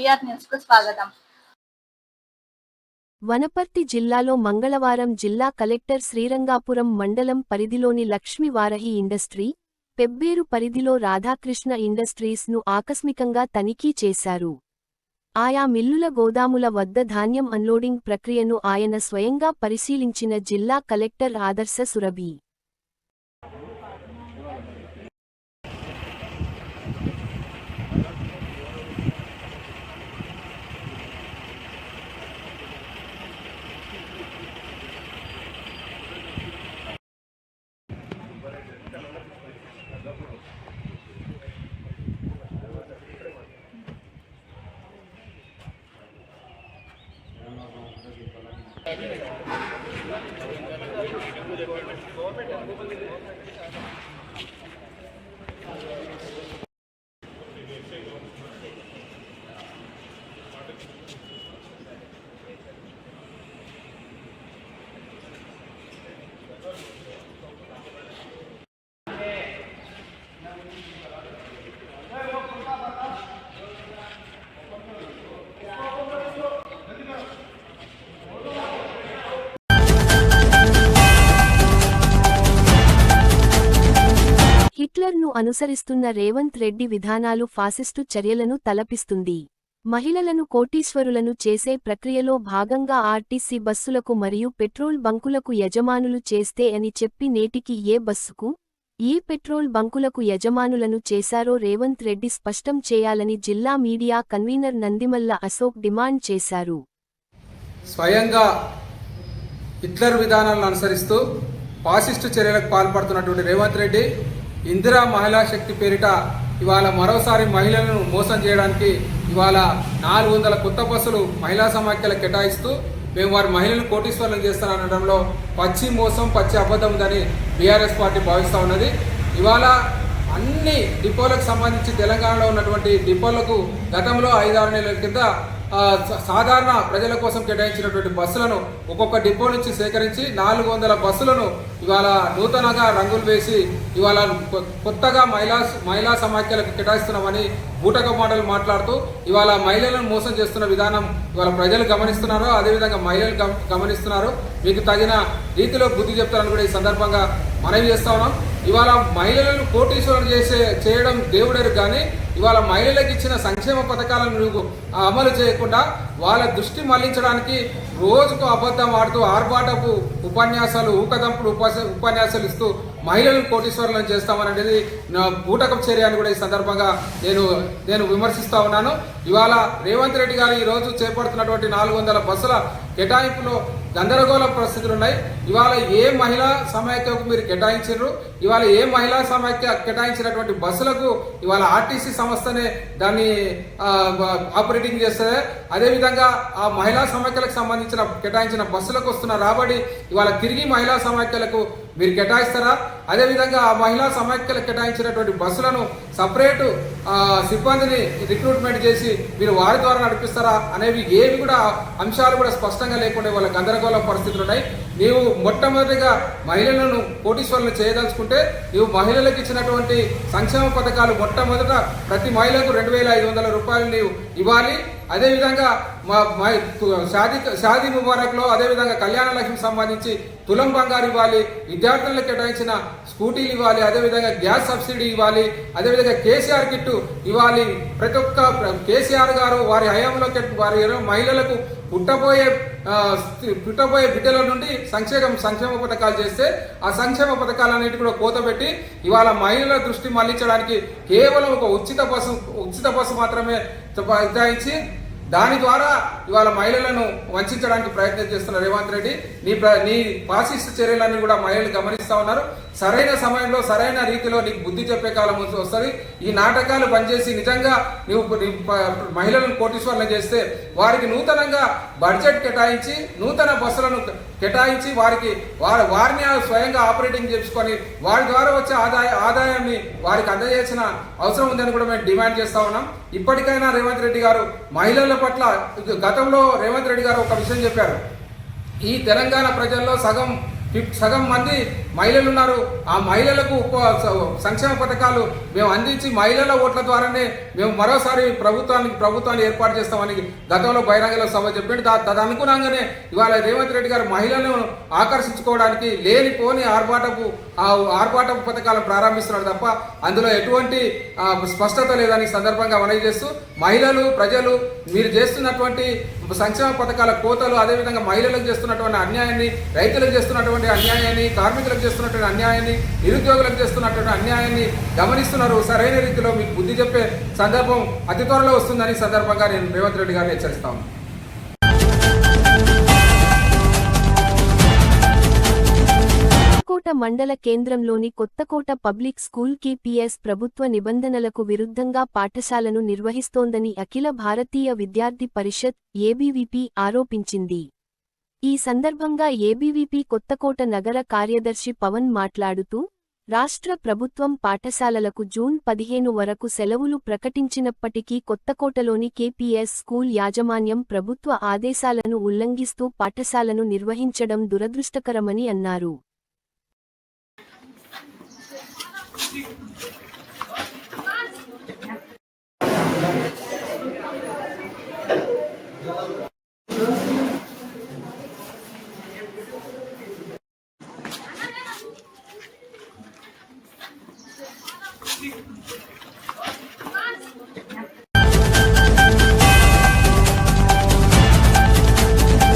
VR news కు స్వాగతం. వనపర్తి జిల్లాలో మంగళవారం జిల్లా కలెక్టర్ శ్రీరంగాపురం మండలం పరిధిలోని లక్ష్మీ వారహి ఇండస్ట్రీ, పెబ్బేరు పరిధిలో రాధాకృష్ణ ఇండస్ట్రీస్ ను ఆకస్మికంగా తనిఖీ చేశారు. ఆయా మిల్లుల గోదాముల వద్ద ధాన్యం అన్లోడింగ్ ప్రక్రియను ఆయన స్వయంగా పరిశీలించిన జిల్లా కలెక్టర్ ఆదర్శ సురభి. హిట్లర్ను అనుసరిస్తున్న రేవంత్ రెడ్డి విధానాలు ఫాసిస్టు చర్యలను తలపిస్తుంది. మహిళలను కోటీశ్వరులను చేసే ప్రక్రియలో భాగంగా ఆర్టీసీ బస్సులకు మరియు పెట్రోల్ బంకులకు యజమానులు చేస్తే అని చెప్పి నేటికి ఏ బస్సుకు, ఏ పెట్రోల్ బంకులకు యజమానులను చేశారో రేవంత్ రెడ్డి స్పష్టం చేయాలని జిల్లా media convener Nandimalla Ashok demand చేశారు. స్వయంగా హిట్లర్ విధానాలను అనుసరిస్తూ ఫాసిస్టు చర్యలకు పాల్పడుతున్నటువంటి రేవంత్ రెడ్డి ఇందిరా మహిళా శక్తి పేరిట ఇవాళ మరోసారి మహిళలను మోసం చేయడానికి ఇవాళ 400 కొత్త బస్సులు మహిళా సమాఖ్యలకు కేటాయిస్తూ మేము వారి మహిళలను కోటీశ్వరులను చేస్తాననడంలో పచ్చి మోసం, పచ్చి అబద్ధం ఉందని బీఆర్ఎస్ పార్టీ భావిస్తూ ఉన్నది. ఇవాళ అన్ని డిపోలకు సంబంధించి తెలంగాణలో ఉన్నటువంటి డిపోలకు గతంలో 5-6 నెలల కింద సాధారణ ప్రజల కోసం కేటాయించినటువంటి బస్సులను ఒక్కొక్క డిపో నుంచి సేకరించి 400 బస్సులను ఇవాళ నూతనంగా రంగులు వేసి ఇవాళ కొత్తగా మహిళా సమాఖ్యలకు కేటాయిస్తున్నామని బూటక మాటలు మాట్లాడుతూ ఇవాళ మహిళలను మోసం చేస్తున్న విధానం ఇవాళ ప్రజలు గమనిస్తున్నారు, అదేవిధంగా మహిళలు గమనిస్తున్నారు. మీకు తగిన రీతిలో బుద్ధి చెప్తారని కూడా ఈ సందర్భంగా మనవి చేస్తా ఉన్నాం. ఇవాళ మహిళలను కోటీశ్వరం చేయడం దేవుడెరు కానీ ఇవాళ మహిళలకు ఇచ్చిన సంక్షేమ పథకాలను నువ్వు అమలు చేయకుండా వాళ్ళ దృష్టి మళ్లించడానికి రోజుకు అబద్ధం ఆడుతూ ఆర్భాటపు ఉపన్యాసాలు, ఊకదంపుడు ఉపన్యాసాలు ఇస్తూ మహిళలను కోటీశ్వరులను చేస్తామనేది బూటకం చర్య అని కూడా ఈ సందర్భంగా నేను విమర్శిస్తా ఉన్నాను. ఇవాళ రేవంత్ రెడ్డి గారు ఈరోజు చేపడుతున్నటువంటి 400 బస్సుల కేటాయింపులో గందరగోళ పరిస్థితులు ఉన్నాయి. ఇవాళ ఏ మహిళా సమాఖ్యకు మీరు కేటాయించారు? ఇవాళ ఏ మహిళా సమాఖ్య కేటాయించినటువంటి బస్సులకు ఇవాళ ఆర్టీసీ సంస్థనే దాన్ని ఆపరేటింగ్ చేస్తుంది. అదేవిధంగా ఆ మహిళా సమాఖ్యలకు సంబంధించిన కేటాయించిన బస్సులకు వస్తున్న రాబడి ఇవాళ తిరిగి మహిళా సమాఖ్యలకు మీరు కేటాయిస్తారా? అదేవిధంగా ఆ మహిళా సమాఖ్యలకు కేటాయించినటువంటి బస్సులను సపరేటు సిబ్బందిని రిక్రూట్మెంట్ చేసి మీరు వారి ద్వారా నడిపిస్తారా అనేవి ఏవి కూడా అంశాలు కూడా స్పష్టంగా లేకుండా వాళ్ళ గందరగోళ పరిస్థితులు ఉన్నాయి. నీవు మొట్టమొదటిగా మహిళలను కోటీశ్వరులను చేయదలుచుకుంటే నీవు మహిళలకు ఇచ్చినటువంటి సంక్షేమ పథకాలు మొట్టమొదట ప్రతి మహిళకు 2,500 రూపాయలు నీవు ఇవ్వాలి. అదేవిధంగా షాదీ ముబారక్లో అదేవిధంగా కళ్యాణ లక్ష్మికి సంబంధించి తులం బంగారు ఇవ్వాలి, విద్యార్థులకు కేటాయించిన స్కూటీలు ఇవ్వాలి, అదేవిధంగా గ్యాస్ సబ్సిడీ ఇవ్వాలి, అదేవిధంగా కేసీఆర్ కిట్టు ఇవ్వాలి. ప్రతి ఒక్క కేసీఆర్ గారు వారి హయాంలో వారి మహిళలకు పుట్టబోయే బిడ్డల నుండి సంక్షేమ పథకాలు చేస్తే ఆ సంక్షేమ పథకాలన్నిటి కూడా కోతపెట్టి ఇవాళ మహిళల దృష్టి మళ్లించడానికి కేవలం ఒక ఉచిత బస్సు మాత్రమే కేటాయించి దాని ద్వారా ఇవాళ మహిళలను వంచడానికి ప్రయత్నం చేస్తున్న రేవంత్ రెడ్డి నీ ఫాసిస్ట్ చర్యలన్నీ కూడా మహిళలు గమనిస్తూ ఉన్నారు. సరైన సమయంలో సరైన రీతిలో నీకు బుద్ధి చెప్పే కాలం వస్తుంది. ఈ నాటకాలు పనిచేసి నిజంగా నువ్వు మహిళలను కోటీశ్వరులను చేస్తే వారికి నూతనంగా బడ్జెట్ కేటాయించి నూతన బస్సులను కేటాయించి వారిని స్వయంగా ఆపరేటింగ్ చేసుకొని వారి ద్వారా వచ్చే ఆదాయాన్ని వారికి అందజేసిన అవసరం ఉందని కూడా మేము డిమాండ్ చేస్తా ఉన్నాం. ఇప్పటికైనా రేవంత్ రెడ్డి గారు మహిళల పట్ల గతంలో రేవంత్ రెడ్డి గారు ఒక విషయం చెప్పారు. ఈ తెలంగాణ ప్రజల్లో సగం మంది మహిళలు ఉన్నారు. ఆ మహిళలకు సంక్షేమ పథకాలు మేము అందించి మహిళల ఓట్ల ద్వారానే మేము మరోసారి ప్రభుత్వాన్ని ఏర్పాటు చేస్తామని గతంలో బహిరంగ సభ చెప్పిండు. తదనుగుణంగానే ఇవాళ రేవంత్ రెడ్డి గారు మహిళలను ఆకర్షించుకోవడానికి లేనిపోని ఆర్భాటపు పథకాలను ప్రారంభిస్తున్నారు తప్ప అందులో ఎటువంటి స్పష్టత లేదని సందర్భంగా మనవి చేస్తూ మహిళలు ప్రజలు మీరు చేస్తున్నటువంటి సంక్షేమ పథకాల కోతలు, అదేవిధంగా మహిళలకు చేస్తున్నటువంటి అన్యాయాన్ని, రైతులకు చేస్తున్నటువంటి అన్యాయాన్ని, కార్మికులకు చేస్తున్నటువంటి అన్యాయాన్ని, నిరుద్యోగులకు చేస్తున్నటువంటి అన్యాయాన్ని గమనిస్తున్నారు. సరైన రీతిలో మీకు బుద్ధి చెప్పే సందర్భం అతి త్వరలో వస్తుందని సందర్భంగా నేను రేవంత్ రెడ్డి గారిని హెచ్చరిస్తాను. కొత్తకోట మండల కేంద్రంలోని కొత్తకోట పబ్లిక్ స్కూల్ KPS ప్రభుత్వ నిబంధనలకు విరుద్ధంగా పాఠశాలను నిర్వహిస్తోందని అఖిల భారతీయ విద్యార్థి పరిషత్ ABVP ఆరోపించింది. ఈ సందర్భంగా ABVP కొత్తకోట నగర కార్యదర్శి పవన్ మాట్లాడుతూ, రాష్ట్ర ప్రభుత్వం పాఠశాలలకు జూన్ 15 వరకు సెలవులు ప్రకటించినప్పటికీ కొత్తకోటలోని KPS స్కూల్ యాజమాన్యం ప్రభుత్వ ఆదేశాలను ఉల్లంఘిస్తూ పాఠశాలను నిర్వహించడం దురదృష్టకరమని అన్నారు.